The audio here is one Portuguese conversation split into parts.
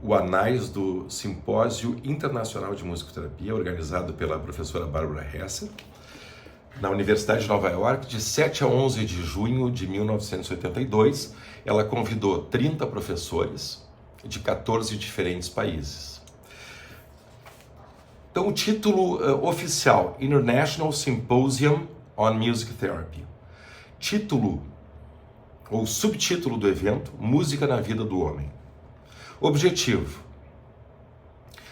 o Anais do Simpósio Internacional de Musicoterapia, organizado pela professora Barbara Hesser, na Universidade de Nova York, de 7 a 11 de junho de 1982. Ela convidou 30 professores de 14 diferentes países. Então, o título oficial, International Symposium on Music Therapy. Título ou subtítulo do evento, Música na Vida do Homem. Objetivo: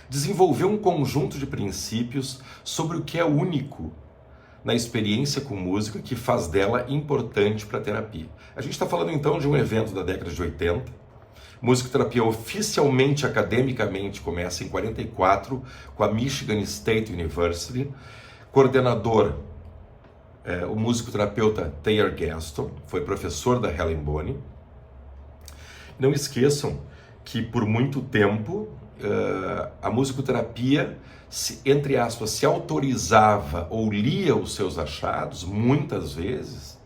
desenvolver um conjunto de princípios sobre o que é único na experiência com música que faz dela importante para a terapia. A gente está falando então de um evento da década de 80. Musicoterapia oficialmente, academicamente, começa em 44 com a Michigan State University. Coordenador, o musicoterapeuta Thayer Gaston, foi professor da Helen Bonney. Não esqueçam que por muito tempo a musicoterapia, entre aspas, se autorizava ou lia os seus achados, muitas vezes,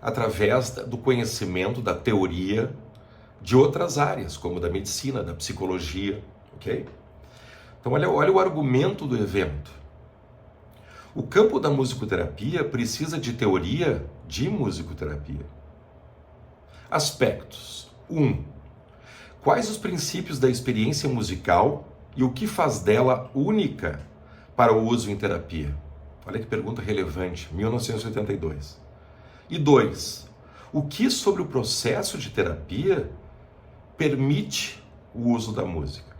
através do conhecimento, da teoria de outras áreas, como da medicina, da psicologia, ok? Então olha o argumento do evento. O campo da musicoterapia precisa de teoria de musicoterapia. Aspectos. 1. Quais os princípios da experiência musical e o que faz dela única para o uso em terapia? Olha que pergunta relevante, 1982. E 2. O que sobre o processo de terapia permite o uso da música?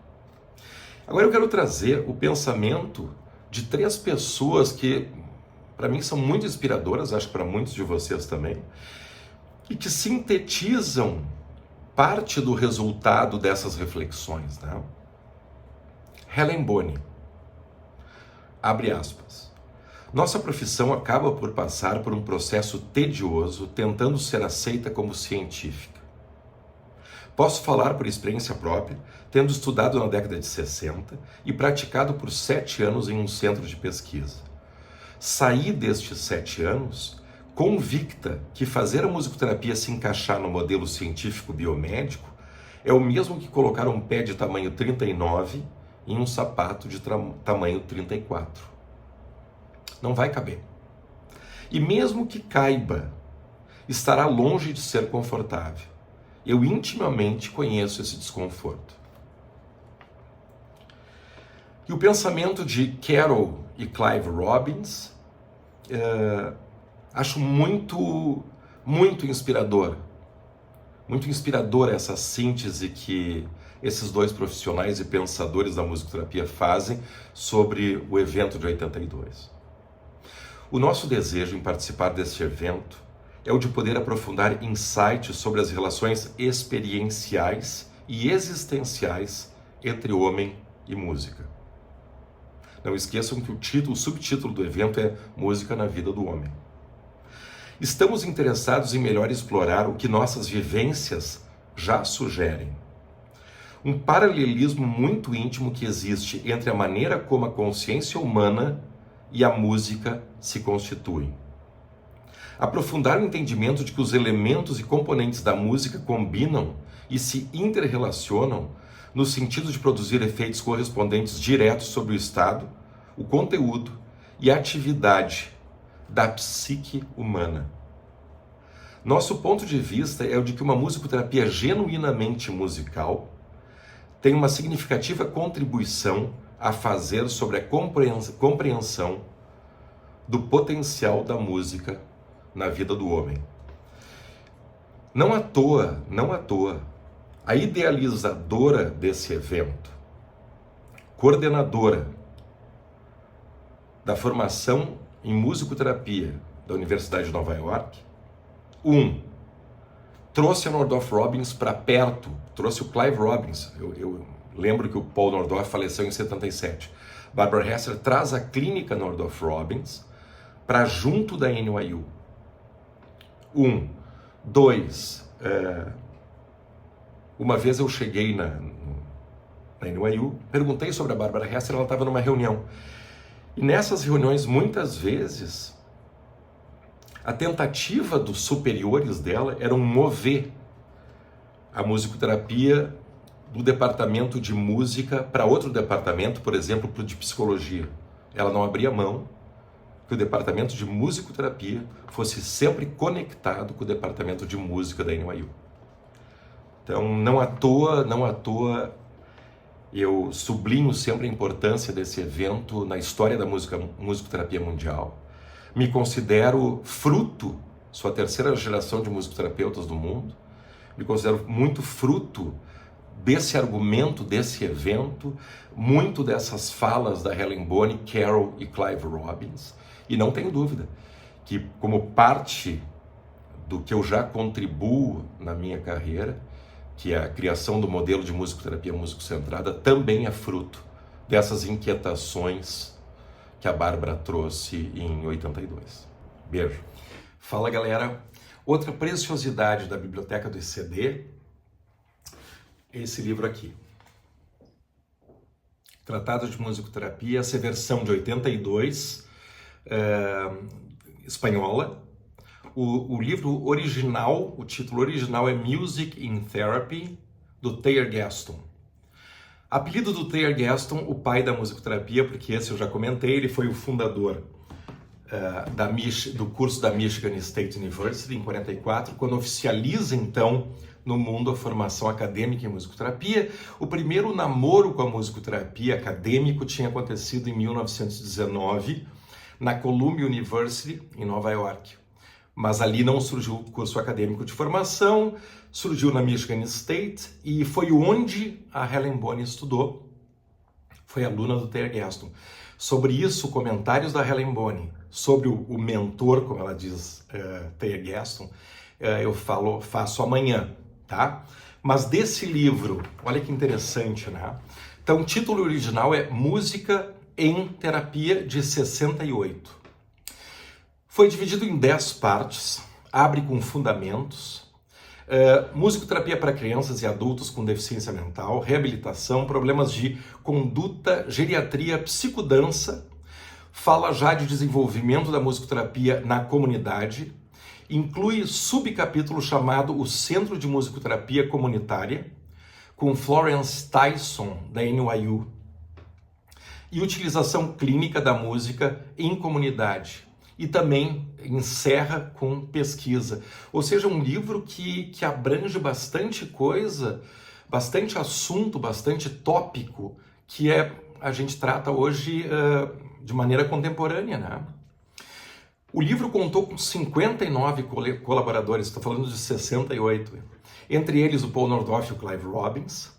Agora eu quero trazer o pensamento de 3 pessoas que, para mim, são muito inspiradoras, acho que para muitos de vocês também, e que sintetizam parte do resultado dessas reflexões, né? Helen Bonney, abre aspas, nossa profissão acaba por passar por um processo tedioso tentando ser aceita como científica. Posso falar por experiência própria, tendo estudado na década de 60 e praticado por 7 anos em um centro de pesquisa. Saí destes 7 anos convicta que fazer a musicoterapia se encaixar no modelo científico biomédico é o mesmo que colocar um pé de tamanho 39 em um sapato de tamanho 34. Não vai caber. E mesmo que caiba, estará longe de ser confortável. Eu intimamente conheço esse desconforto. E o pensamento de Carol e Clive Robbins, acho muito inspirador. Muito inspiradora essa síntese que esses 2 profissionais e pensadores da musicoterapia fazem sobre o evento de 82. O nosso desejo em participar deste evento é o de poder aprofundar insights sobre as relações experienciais e existenciais entre homem e música. Não esqueçam que o subtítulo do evento é Música na Vida do Homem. Estamos interessados em melhor explorar o que nossas vivências já sugerem. Um paralelismo muito íntimo que existe entre a maneira como a consciência humana e a música se constituem. Aprofundar o entendimento de que os elementos e componentes da música combinam e se interrelacionam no sentido de produzir efeitos correspondentes diretos sobre o estado, o conteúdo e a atividade da psique humana. Nosso ponto de vista é o de que uma musicoterapia genuinamente musical tem uma significativa contribuição a fazer sobre a compreensão do potencial da música na vida do homem. Não à toa, a idealizadora desse evento, coordenadora da formação em musicoterapia da Universidade de Nova York, trouxe a Nordorf Robbins para perto, trouxe o Clive Robbins. Eu lembro que o Paul Nordorf faleceu em 77. Barbara Hesser traz a clínica Nordorf Robbins para junto da NYU. 2, uma vez eu cheguei na NYU, perguntei sobre a Barbara Hesser, ela estava numa reunião. E nessas reuniões, muitas vezes, a tentativa dos superiores dela era mover a musicoterapia do departamento de música para outro departamento, por exemplo, para o de psicologia. Ela não abria mão que o departamento de musicoterapia fosse sempre conectado com o departamento de música da NYU. Então, não à toa, eu sublinho sempre a importância desse evento na história da musicoterapia mundial. Me considero fruto, sou a terceira geração de musicoterapeutas do mundo, me considero muito fruto desse argumento, desse evento, muito dessas falas da Helen Bonney, Carol e Clive Robbins, e não tenho dúvida que, como parte do que eu já contribuo na minha carreira, que é a criação do modelo de musicoterapia músico-centrada, também é fruto dessas inquietações que a Bárbara trouxe em 82. Beijo. Fala, galera. Outra preciosidade da biblioteca do ICD é esse livro aqui. Tratado de Musicoterapia, essa é a versão de 82, espanhola. O livro original, o título original é Music in Therapy, do Thayer Gaston. Apelido do Thayer Gaston, o pai da musicoterapia, porque esse eu já comentei, ele foi o fundador do curso da Michigan State University em 44, quando oficializa então no mundo a formação acadêmica em musicoterapia. O primeiro namoro com a musicoterapia acadêmico tinha acontecido em 1919, na Columbia University, em Nova York. Mas ali não surgiu o curso acadêmico de formação, surgiu na Michigan State e foi onde a Helen Bonney estudou. Foi aluna do Thayer Gaston. Sobre isso, comentários da Helen Bonney, sobre o mentor, como ela diz, Thayer Gaston, eu faço amanhã, tá? Mas desse livro, olha que interessante, né? Então, o título original é Música em Terapia, de 68. Foi dividido em 10 partes, abre com fundamentos, musicoterapia para crianças e adultos com deficiência mental, reabilitação, problemas de conduta, geriatria, psicodança, fala já de desenvolvimento da musicoterapia na comunidade, inclui subcapítulo chamado O Centro de Musicoterapia Comunitária, com Florence Tyson, da NYU, e utilização clínica da música em comunidade. E também encerra com pesquisa. Ou seja, um livro que abrange bastante coisa, bastante assunto, bastante tópico, que a gente trata hoje de maneira contemporânea, né? O livro contou com 59 colaboradores, estou falando de 68, entre eles o Paul Nordhoff e o Clive Robbins.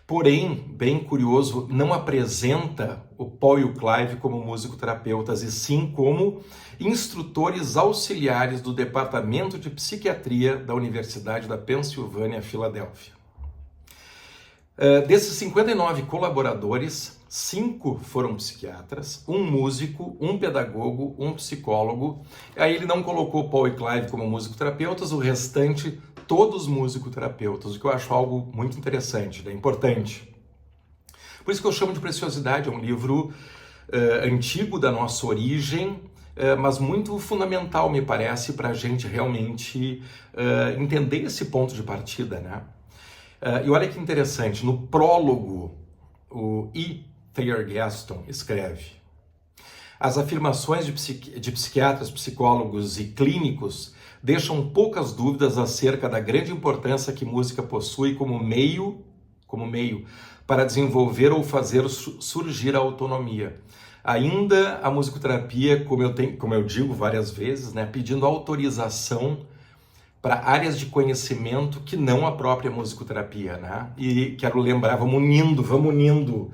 Porém, bem curioso, não apresenta o Paul e o Clive como musicoterapeutas, e sim como instrutores auxiliares do Departamento de Psiquiatria da Universidade da Pensilvânia, Filadélfia. Desses 59 colaboradores, 5 foram psiquiatras, um músico, um pedagogo, um psicólogo. Aí ele não colocou Paul e Clive como musicoterapeutas, o restante todos musicoterapeutas, o que eu acho algo muito interessante, né? Importante. Por isso que eu chamo de preciosidade, é um livro antigo da nossa origem, mas muito fundamental, me parece, para a gente realmente entender esse ponto de partida, né? E olha que interessante, no prólogo, o E. Thayer Gaston escreve: as afirmações de psiquiatras, psicólogos e clínicos deixam poucas dúvidas acerca da grande importância que música possui como meio para desenvolver ou fazer surgir a autonomia. Ainda a musicoterapia, como eu digo várias vezes, né, pedindo autorização para áreas de conhecimento que não a própria musicoterapia, né? E quero lembrar, vamos unindo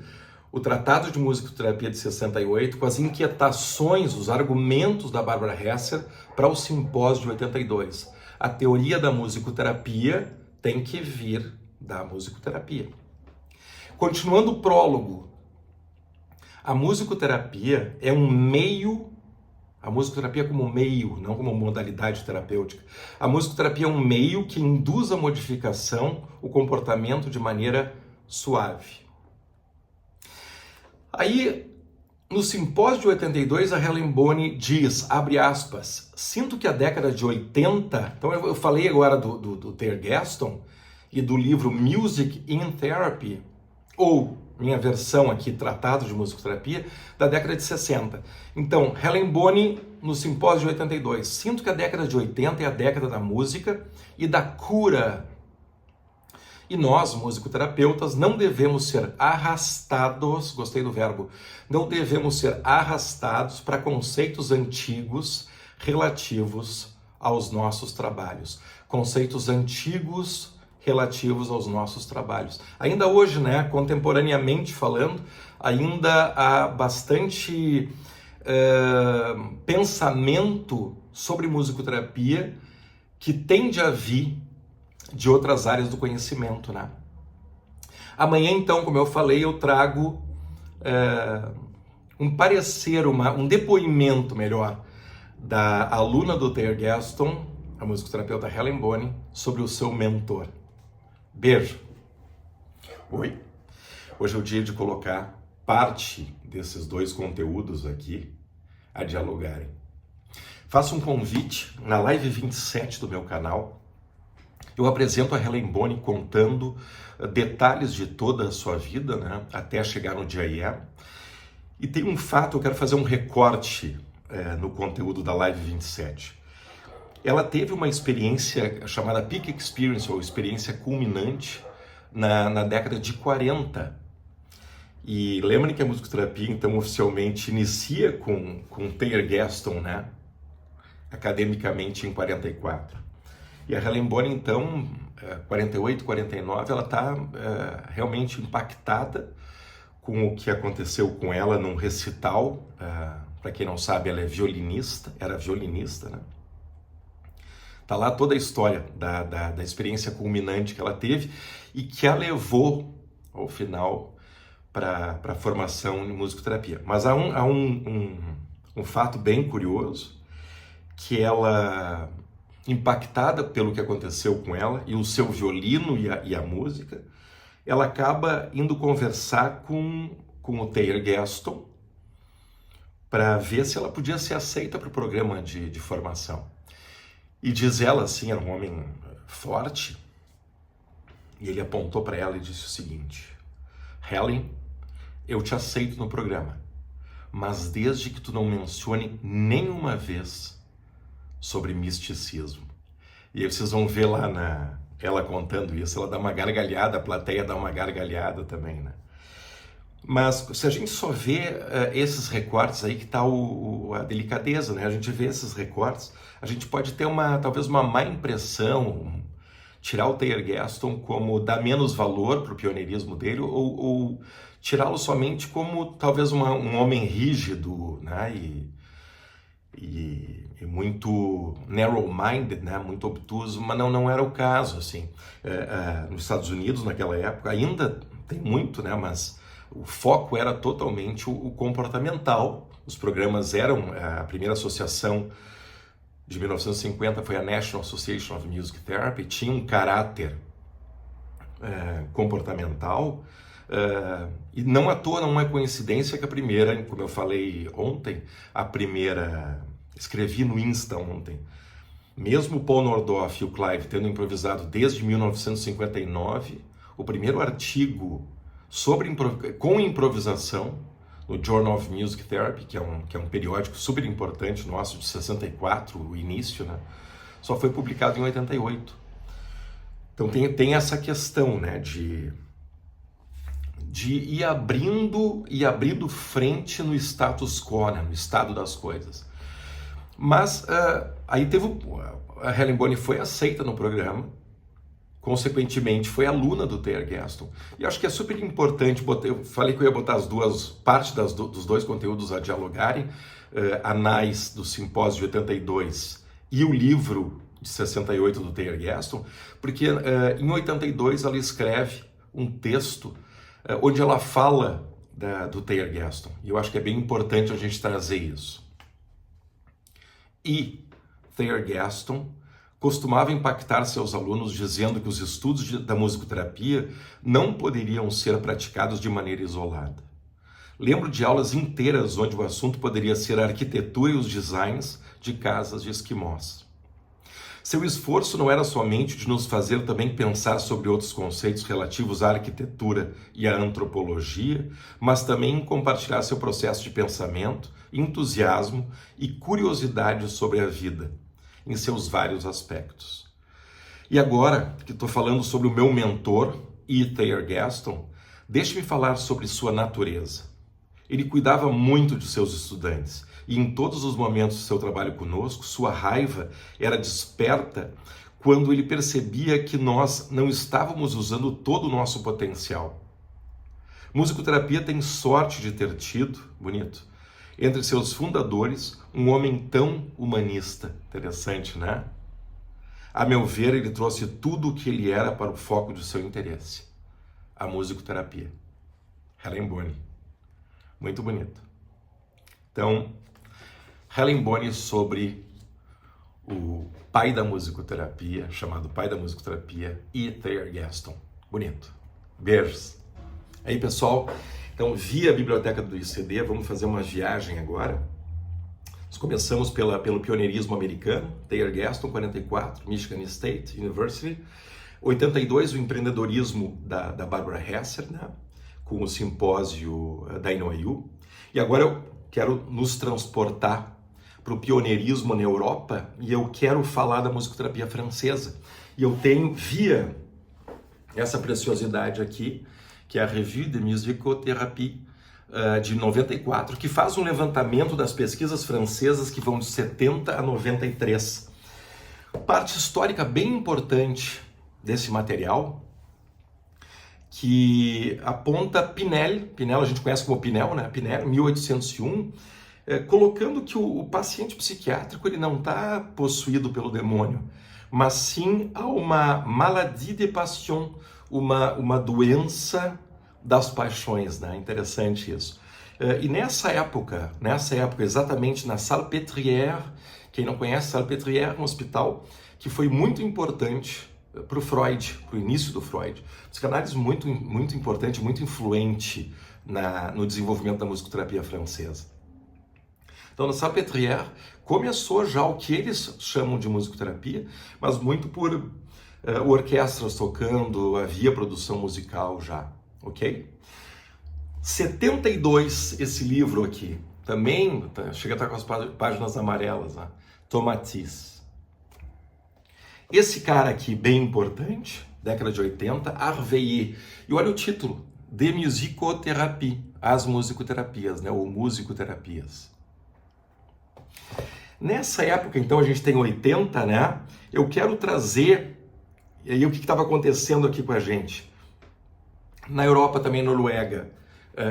o Tratado de Musicoterapia de 68 com as inquietações, os argumentos da Barbara Hesser para o simpósio de 82. A teoria da musicoterapia tem que vir da musicoterapia. Continuando o prólogo, a musicoterapia é um meio, a musicoterapia como meio, não como modalidade terapêutica. A musicoterapia é um meio que induz a modificação, o comportamento de maneira suave. Aí, no simpósio de 82, a Helen Bonney diz, abre aspas, sinto que a década de 80, então eu falei agora do Thayer Gaston, e do livro Music in Therapy, ou minha versão aqui, Tratado de Musicoterapia, da década de 60. Então, Helen Boni, no simpósio de 82. Sinto que a década de 80 é a década da música e da cura. E nós, musicoterapeutas, não devemos ser arrastados, gostei do verbo, não devemos ser arrastados para conceitos antigos relativos aos nossos trabalhos. Conceitos antigos relativos aos nossos trabalhos. Ainda hoje, né, contemporaneamente falando, ainda há bastante pensamento sobre musicoterapia que tende a vir de outras áreas do conhecimento, né? Amanhã, então, como eu falei, eu trago um parecer, um depoimento, melhor, da aluna do Thayer Gaston, a musicoterapeuta Helen Boni, sobre o seu mentor. Beijo! Oi! Hoje é o dia de colocar parte desses dois conteúdos aqui a dialogarem. Faço um convite na live 27 do meu canal. Eu apresento a Helen Boni contando detalhes de toda a sua vida, né, até chegar no dia I. E tem um fato, eu quero fazer um recorte no conteúdo da live 27. Ela teve uma experiência chamada Peak Experience, ou experiência culminante, na década de 40. E lembrem que a musicoterapia, então, oficialmente inicia com Thayer Gaston, né, academicamente em 44. E a Helen Boni, então, 48, 49, ela está realmente impactada com o que aconteceu com ela num recital. Para quem não sabe, ela é violinista, era violinista, né? Tá lá toda a história da experiência culminante que ela teve e que a levou, ao final, para a formação em musicoterapia. Mas há um fato bem curioso, que ela, impactada pelo que aconteceu com ela e o seu violino e a música, ela acaba indo conversar com o Thayer Gaston para ver se ela podia ser aceita para o programa de formação. E diz ela, assim, era um homem forte, e ele apontou para ela e disse o seguinte: Helen, eu te aceito no programa, mas desde que tu não mencione nenhuma vez sobre misticismo. E aí vocês vão ver lá ela contando isso, ela dá uma gargalhada, a plateia dá uma gargalhada também, né? Mas se a gente só vê esses recortes aí que está a delicadeza, né? A gente vê esses recortes, a gente pode ter talvez uma má impressão, tirar o Thayer Gaston como dar menos valor para o pioneirismo dele, ou tirá-lo somente como talvez um homem rígido, né? E muito narrow-minded, né? Muito obtuso, mas não era o caso, assim. Nos Estados Unidos, naquela época, ainda tem muito, né? Mas o foco era totalmente o comportamental. Os programas eram, a primeira associação de 1950 foi a National Association of Music Therapy, tinha um caráter comportamental, e não à toa, não é coincidência que a primeira, como eu falei ontem, escrevi no Insta ontem, mesmo o Paul Nordhoff e o Clive tendo improvisado desde 1959, o primeiro artigo com improvisação no Journal of Music Therapy, que é um periódico super importante nosso, de 64, o início, né? Só foi publicado em 88. Então tem essa questão, né, de ir abrindo frente no status quo, né, no estado das coisas. Mas aí a Helen Boni foi aceita no programa, consequentemente foi aluna do Thayer Gaston. E acho que é super importante, eu falei que eu ia botar as duas partes dos dois conteúdos a dialogarem, anais do simpósio de 82 e o livro de 68 do Thayer Gaston, porque em 82 ela escreve um texto onde ela fala do Thayer Gaston. E eu acho que é bem importante a gente trazer isso. E Thayer Gaston costumava impactar seus alunos dizendo que os estudos da musicoterapia não poderiam ser praticados de maneira isolada. Lembro de aulas inteiras onde o assunto poderia ser a arquitetura e os designs de casas de esquimós. Seu esforço não era somente de nos fazer também pensar sobre outros conceitos relativos à arquitetura e à antropologia, mas também em compartilhar seu processo de pensamento, entusiasmo e curiosidade sobre a vida, em seus vários aspectos. E agora que estou falando sobre o meu mentor, E. Thayer Gaston, deixe-me falar sobre sua natureza. Ele cuidava muito de seus estudantes e em todos os momentos do seu trabalho conosco, sua raiva era desperta quando ele percebia que nós não estávamos usando todo o nosso potencial. Musicoterapia tem sorte de ter tido, bonito, entre seus fundadores, um homem tão humanista. Interessante, né? A meu ver, ele trouxe tudo o que ele era para o foco de seu interesse, a musicoterapia. Helen Boni. Muito bonito. Então, Helen Boni sobre o pai da musicoterapia, chamado pai da musicoterapia, E. Thayer Gaston. Bonito. Beijos. Aí, pessoal, então, via a biblioteca do ICD, vamos fazer uma viagem agora. Nós começamos pelo pioneirismo americano, Thayer Gaston, 44, Michigan State University. 82, o empreendedorismo da Barbara Hesser, né? Com o simpósio da NYU. E agora eu quero nos transportar para o pioneirismo na Europa e eu quero falar da musicoterapia francesa. E eu tenho, via essa preciosidade aqui, que é a Revue de Musicothérapie de 94, que faz um levantamento das pesquisas francesas que vão de 70 a 93. Parte histórica bem importante desse material, que aponta Pinel a gente conhece como Pinel, né? Pinel, 1801, colocando que o paciente psiquiátrico ele não está possuído pelo demônio, mas sim há uma maladie de passion, uma doença das paixões, né? Interessante isso. E nessa época, exatamente na Salpêtrière, quem não conhece, Salpêtrière é um hospital que foi muito importante para o Freud, para o início do Freud. Psicanálise muito importante, muito influente no desenvolvimento da musicoterapia francesa. Então, na Salpêtrière, começou já o que eles chamam de musicoterapia, mas muito por orquestras tocando, havia produção musical já, ok? 72, esse livro aqui, também chega a estar com as páginas amarelas, né? Tomatis. Esse cara aqui, bem importante, década de 80, Harveiller. E olha o título, De Musicothérapie, as musicoterapias, né? Ou musicoterapias. Nessa época, então, a gente tem 80, né? Eu quero trazer, e aí o que estava acontecendo aqui com a gente? Na Europa também, Noruega,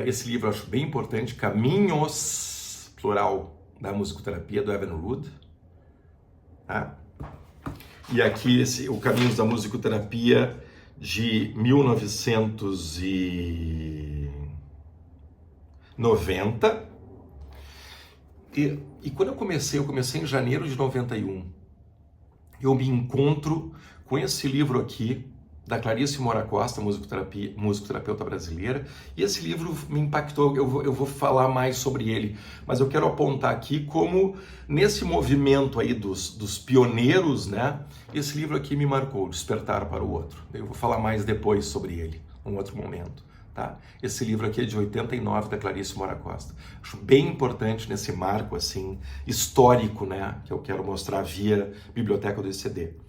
esse livro eu acho bem importante, Caminhos, plural, da musicoterapia, do Evan Rood. Tá? E aqui o Caminhos da Musicoterapia de 1990. E quando eu comecei em janeiro de 91. Eu me encontro com esse livro aqui, da Clarice Moura Costa, musicoterapeuta brasileira, e esse livro me impactou, eu vou falar mais sobre ele, mas eu quero apontar aqui como, nesse movimento aí dos pioneiros, né, esse livro aqui me marcou, Despertar para o Outro. Eu vou falar mais depois sobre ele, num outro momento, tá? Esse livro aqui é de 89, da Clarice Moura Costa. Acho bem importante nesse marco, assim, histórico, né, que eu quero mostrar via Biblioteca do ICD.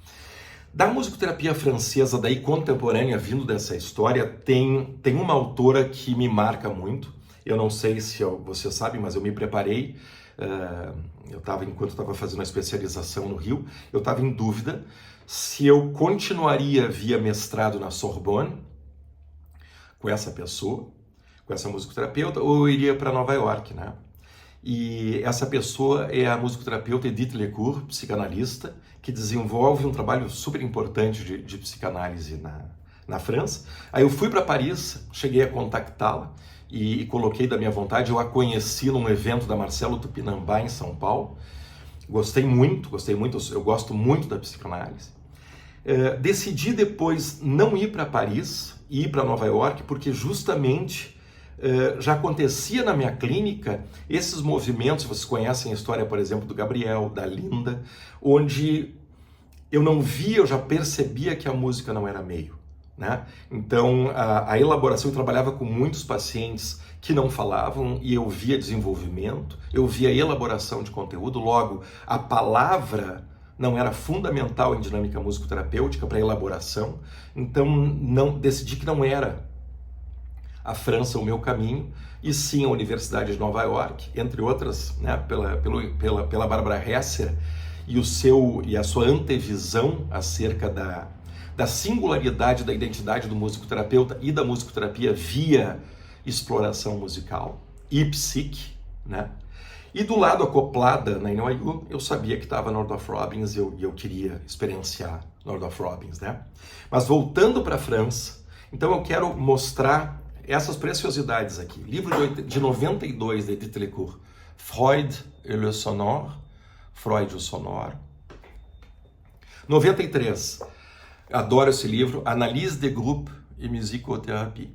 Da musicoterapia francesa, daí contemporânea, vindo dessa história, tem uma autora que me marca muito. Eu não sei se você sabe, mas eu me preparei. Enquanto eu estava fazendo a especialização no Rio, eu estava em dúvida se eu continuaria via mestrado na Sorbonne com essa pessoa, com essa musicoterapeuta, ou eu iria para Nova York, né? E essa pessoa é a musicoterapeuta Edith Lecourt, psicanalista, que desenvolve um trabalho super importante de psicanálise na França. Aí eu fui para Paris, cheguei a contactá-la e coloquei da minha vontade. Eu a conheci num evento da Marcelo Tupinambá, em São Paulo. Gostei muito, eu gosto muito da psicanálise. Decidi depois não ir para Paris e ir para Nova York, porque justamente já acontecia na minha clínica esses movimentos. Vocês conhecem a história, por exemplo, do Gabriel, da Linda, onde eu não via, eu já percebia que a música não era meio, né? Então, a elaboração, eu trabalhava com muitos pacientes que não falavam e eu via desenvolvimento, eu via elaboração de conteúdo, logo, a palavra não era fundamental em dinâmica musicoterapêutica para elaboração, então decidi que não era a França o meu caminho, e sim a Universidade de Nova York, entre outras, né, pela Barbara Hesser, e a sua antevisão acerca da singularidade da identidade do musicoterapeuta e da musicoterapia via exploração musical e psique, né? E do lado acoplada na NYU, eu sabia que estava Northrop Robbins e eu queria experienciar Northrop Robbins, né? Mas voltando para a França, então eu quero mostrar essas preciosidades aqui. Livro de 92 de Edith Lecourt, Freud et le sonore, Freud o sonoro. 93, adoro esse livro, Analyse de groupe et musicothérapie.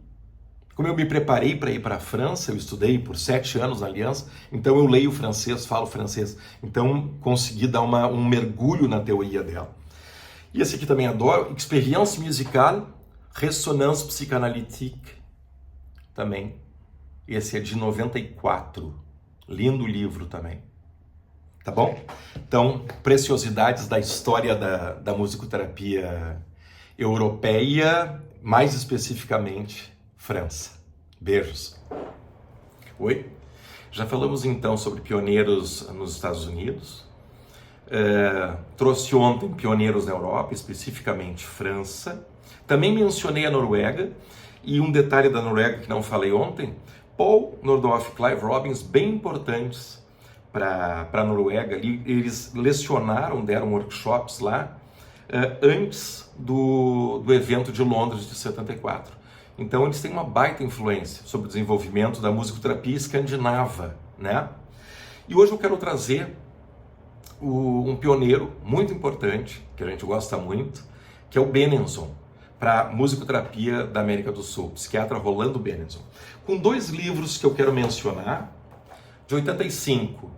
Como eu me preparei para ir para a França, eu estudei por 7 anos na Aliança, então eu leio francês, falo francês, então consegui dar um mergulho na teoria dela. E esse aqui também adoro, Expérience musicale, ressonance psychanalytique, também. Esse é de 94, lindo livro também. Tá bom? Então, preciosidades da história da musicoterapia europeia, mais especificamente França. Beijos. Oi? Já falamos então sobre pioneiros nos Estados Unidos. Trouxe ontem pioneiros na Europa, especificamente França. Também mencionei a Noruega, e um detalhe da Noruega que não falei ontem, Paul Nordorf e Clive Robbins, bem importantes para a Noruega. Eles lecionaram, deram workshops lá, antes do evento de Londres de 74. Então eles têm uma baita influência sobre o desenvolvimento da musicoterapia escandinava, né? E hoje eu quero trazer um pioneiro muito importante, que a gente gosta muito, que é o Benenson, para musicoterapia da América do Sul, psiquiatra Rolando Benenson. Com 2 livros que eu quero mencionar, de 85,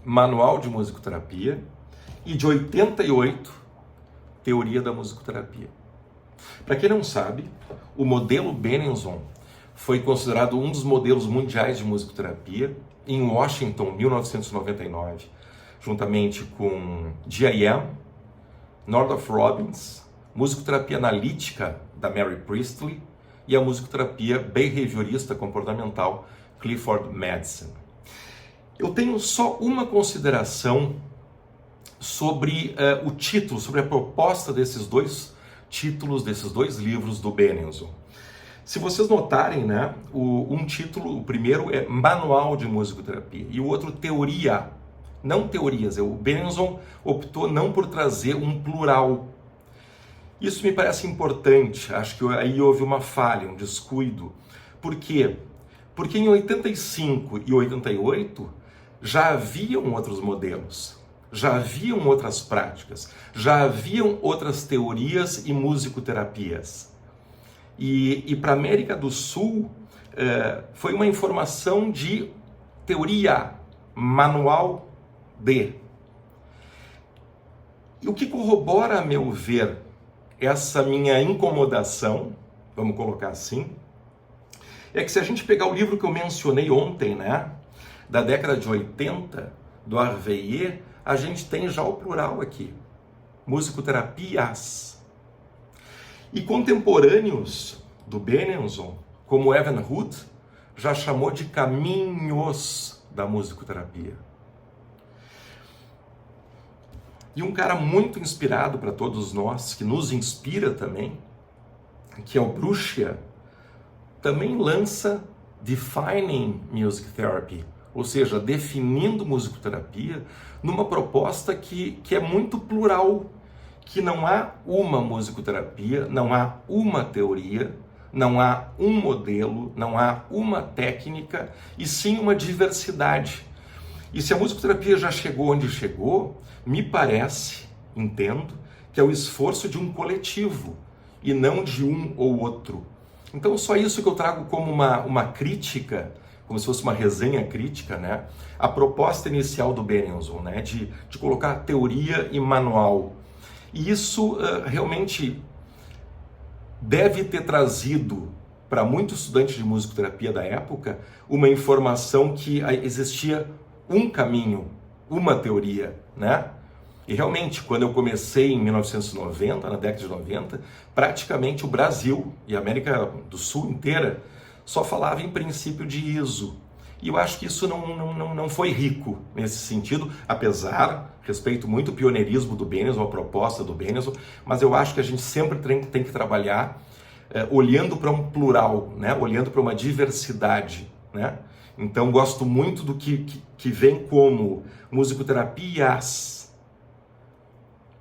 Manual de Musicoterapia, e de 88, Teoria da Musicoterapia. Para quem não sabe, o modelo Benenson foi considerado um dos modelos mundiais de musicoterapia em Washington, 1999, juntamente com G.I.M., Northrop Robbins, musicoterapia analítica da Mary Priestley e a musicoterapia behaviorista comportamental Clifford Madsen. Eu tenho só uma consideração sobre o título, sobre a proposta desses 2 títulos, desses 2 livros do Benenson. Se vocês notarem, né, um título, o primeiro é Manual de Musicoterapia e o outro Teoria, não teorias. O Benenson optou não por trazer um plural. Isso me parece importante, acho que aí houve uma falha, um descuido. Por quê? Porque em 85 e 88 já haviam outros modelos, já haviam outras práticas, já haviam outras teorias e musicoterapias. E para a América do Sul foi uma informação de teoria, manual de. E o que corrobora, a meu ver, essa minha incomodação, vamos colocar assim, é que se a gente pegar o livro que eu mencionei ontem, né, da década de 80, do Harveyer, a gente tem já o plural aqui, musicoterapias. E contemporâneos do Benenson, como Evan Hood, já chamou de caminhos da musicoterapia. E um cara muito inspirado para todos nós, que nos inspira também, que é o Brucia, também lança Defining Music Therapy, ou seja, definindo musicoterapia numa proposta que é muito plural, que não há uma musicoterapia, não há uma teoria, não há um modelo, não há uma técnica, e sim uma diversidade. E se a musicoterapia já chegou onde chegou, me parece, entendo, que é o esforço de um coletivo e não de um ou outro. Então só isso que eu trago como uma crítica como se fosse uma resenha crítica, né, a proposta inicial do Benenson, né, de colocar teoria e manual. E isso realmente deve ter trazido para muitos estudantes de musicoterapia da época uma informação que existia um caminho, uma teoria, né? E realmente, quando eu comecei em 1990, na década de 90, praticamente o Brasil e a América do Sul inteira só falava em princípio de ISO. E eu acho que isso não foi rico nesse sentido, apesar, respeito muito o pioneirismo do Benenson, a proposta do Benenson, mas eu acho que a gente sempre tem que trabalhar olhando para um plural, né? Olhando para uma diversidade, né? Então gosto muito do que vem como musicoterapias,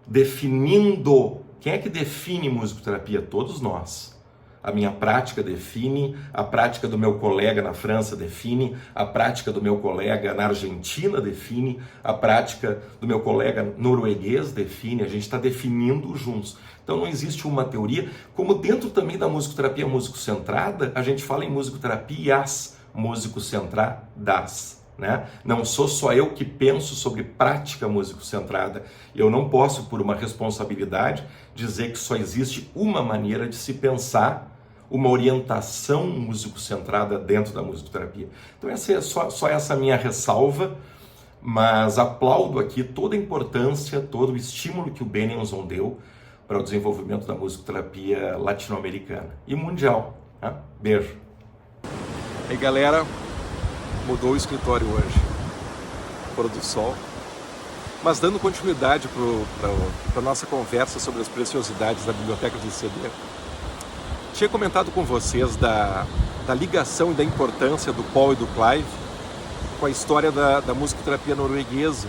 definindo. Quem é que define musicoterapia? Todos nós. A minha prática define, a prática do meu colega na França define, a prática do meu colega na Argentina define, a prática do meu colega norueguês define, a gente está definindo juntos. Então não existe uma teoria, como dentro também da musicoterapia musicocentrada, a gente fala em musicoterapias musicocentradas. Né? Não sou só eu que penso sobre prática musicocentrada. Eu não posso, por uma responsabilidade, dizer que só existe uma maneira de se pensar uma orientação musicocentrada dentro da musicoterapia. Então essa é só essa minha ressalva, mas aplaudo aqui toda a importância, todo o estímulo que o Benenson deu para o desenvolvimento da musicoterapia latino-americana e mundial. Né? Beijo. E aí, galera, mudou o escritório hoje, pôr do sol, mas dando continuidade para a nossa conversa sobre as preciosidades da biblioteca de CD. Tinha comentado com vocês da ligação e da importância do Paul e do Clive com a história da musicoterapia norueguesa,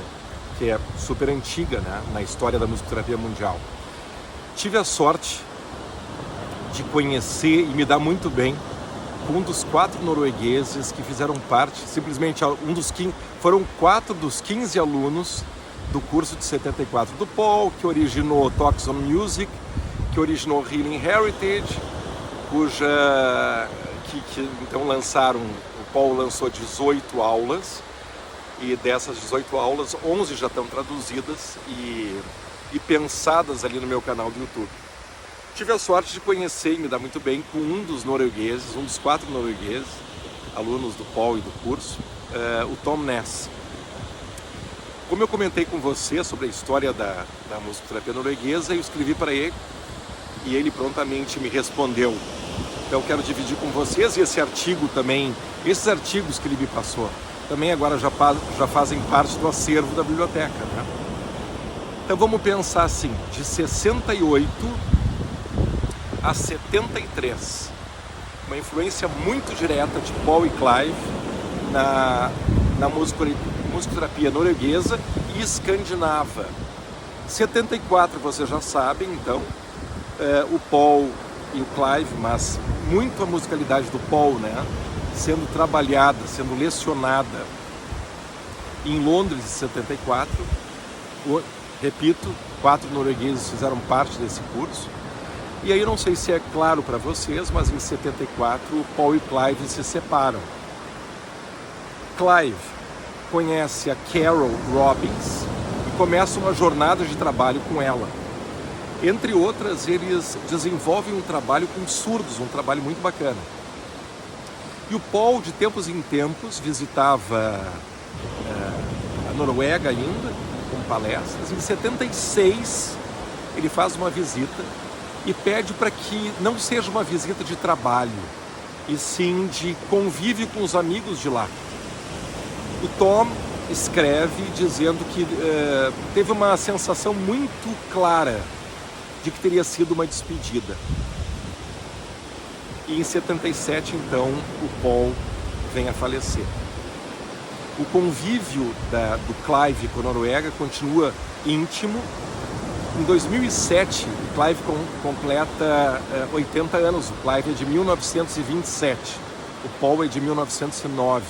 que é super antiga, né, na história da musicoterapia mundial. Tive a sorte de conhecer e me dar muito bem com um dos 4 noruegueses que fizeram parte, simplesmente foram 4 dos 15 alunos do curso de 74 do Paul, que originou Talks on Music, que originou Healing Heritage, que então lançaram, o Paul lançou 18 aulas, e dessas 18 aulas, 11 já estão traduzidas e pensadas ali no meu canal do YouTube. Tive a sorte de conhecer e me dar muito bem com um dos noruegueses, um dos 4 noruegueses, alunos do Paul e do curso, o Tom Ness. Como eu comentei com você sobre a história da musicoterapia norueguesa, eu escrevi para ele e ele prontamente me respondeu. Então eu quero dividir com vocês esse artigo também, esses artigos que ele me passou, também agora já fazem parte do acervo da biblioteca, né? Então vamos pensar assim, de 68 a 73, uma influência muito direta de Paul e Clive na musicoterapia norueguesa e escandinava. 74 vocês já sabem, então, o Paul e o Clive, mas muito a musicalidade do Paul, né, sendo trabalhada, sendo lecionada em Londres em 74. Repito, 4 noruegueses fizeram parte desse curso. E aí eu não sei se é claro para vocês, mas em 74 o Paul e Clive se separam. Clive conhece a Carol Robbins e começa uma jornada de trabalho com ela. Entre outras, eles desenvolvem um trabalho com surdos, um trabalho muito bacana. E o Paul, de tempos em tempos, visitava a Noruega ainda, com palestras. Em 76, ele faz uma visita e pede para que não seja uma visita de trabalho, e sim de convívio com os amigos de lá. O Tom escreve dizendo que teve uma sensação muito clara de que teria sido uma despedida. E em 77, então, o Paul vem a falecer. O convívio do Clive com a Noruega continua íntimo. Em 2007, o Clive completa 80 anos. O Clive é de 1927, o Paul é de 1909.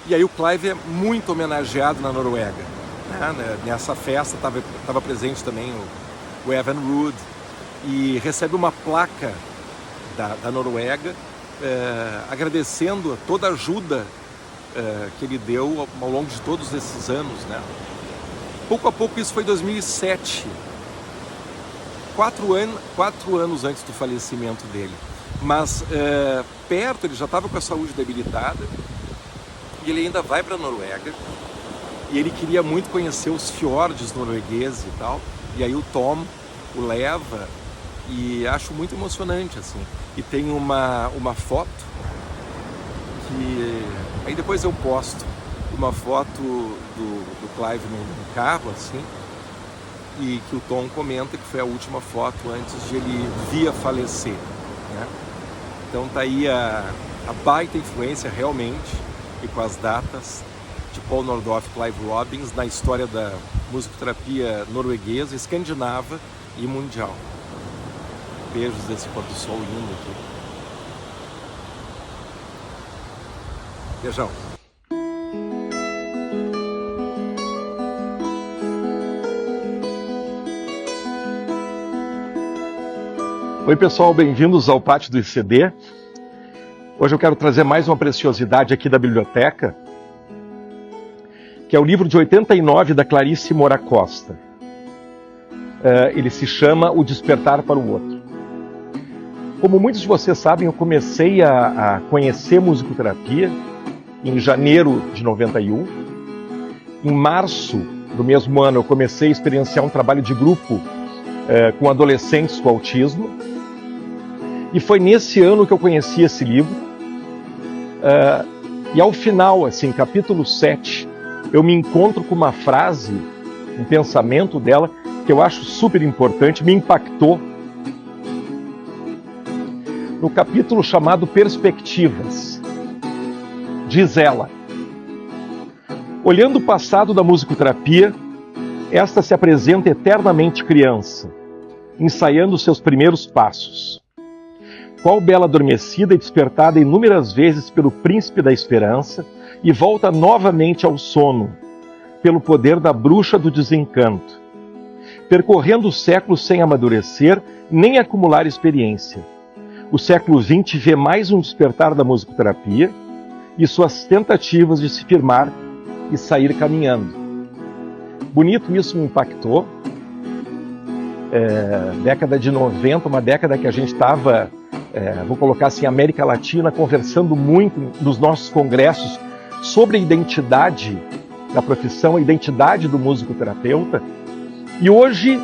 E aí o Clive é muito homenageado na Noruega. Nessa festa estava presente também o Evan Ruud, e recebe uma placa da Noruega agradecendo toda a ajuda que ele deu ao longo de todos esses anos, né? Pouco a pouco, isso foi em 2007, 4 anos antes do falecimento dele. Mas perto, ele já estava com a saúde debilitada e ele ainda vai para a Noruega. E ele queria muito conhecer os fiordes noruegueses e tal. E aí o Tom o leva e acho muito emocionante, assim. E tem uma foto que... Aí depois eu posto uma foto do Clive no carro, assim. E que o Tom comenta que foi a última foto antes de ele vir a falecer, né? Então tá aí a baita influência realmente, e com as datas, de Paul Nordorf e Clive Robbins na história da musicoterapia norueguesa, escandinava e mundial. Beijos desse pôr do sol lindo aqui. Beijão. Oi pessoal, bem-vindos ao Pátio do ICD. Hoje eu quero trazer mais uma preciosidade aqui da biblioteca, que é o livro de 89 da Clarice Moura Costa. Ele se chama O Despertar para o Outro. Como muitos de vocês sabem, eu comecei a conhecer musicoterapia em janeiro de 91. Em março do mesmo ano eu comecei a experienciar um trabalho de grupo com adolescentes com autismo. E foi nesse ano que eu conheci esse livro. E ao final, assim, capítulo 7, eu me encontro com uma frase, um pensamento dela, que eu acho super importante, me impactou. No capítulo chamado Perspectivas, diz ela: olhando o passado da musicoterapia, esta se apresenta eternamente criança, ensaiando seus primeiros passos. Qual bela adormecida e despertada inúmeras vezes pelo príncipe da esperança, e volta novamente ao sono, pelo poder da bruxa do desencanto, percorrendo os séculos sem amadurecer nem acumular experiência. O século XX vê mais um despertar da musicoterapia e suas tentativas de se firmar e sair caminhando. Bonito, isso me impactou. Década de 90, uma década que a gente estava, vou colocar assim, América Latina, conversando muito nos nossos congressos sobre a identidade da profissão, a identidade do musicoterapeuta. E hoje,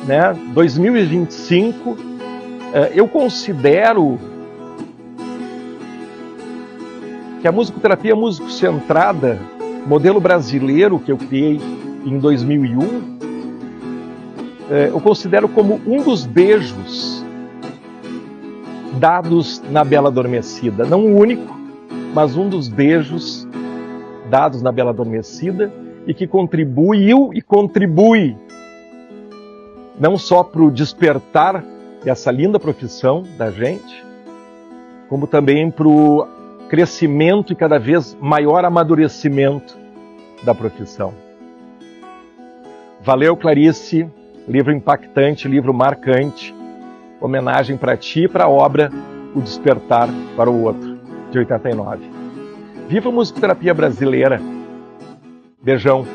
né, 2025, eu considero que a musicoterapia músico-centrada, modelo brasileiro que eu criei em 2001, eu considero como um dos beijos dados na Bela Adormecida. Não o único, mas um dos beijos dados na Bela Adormecida, e que contribuiu e contribui não só para o despertar dessa linda profissão da gente, como também para o crescimento e cada vez maior amadurecimento da profissão. Valeu, Clarice, livro impactante, livro marcante, homenagem para ti e para a obra O Despertar para o Outro, de 89. Viva a musicoterapia brasileira! Beijão!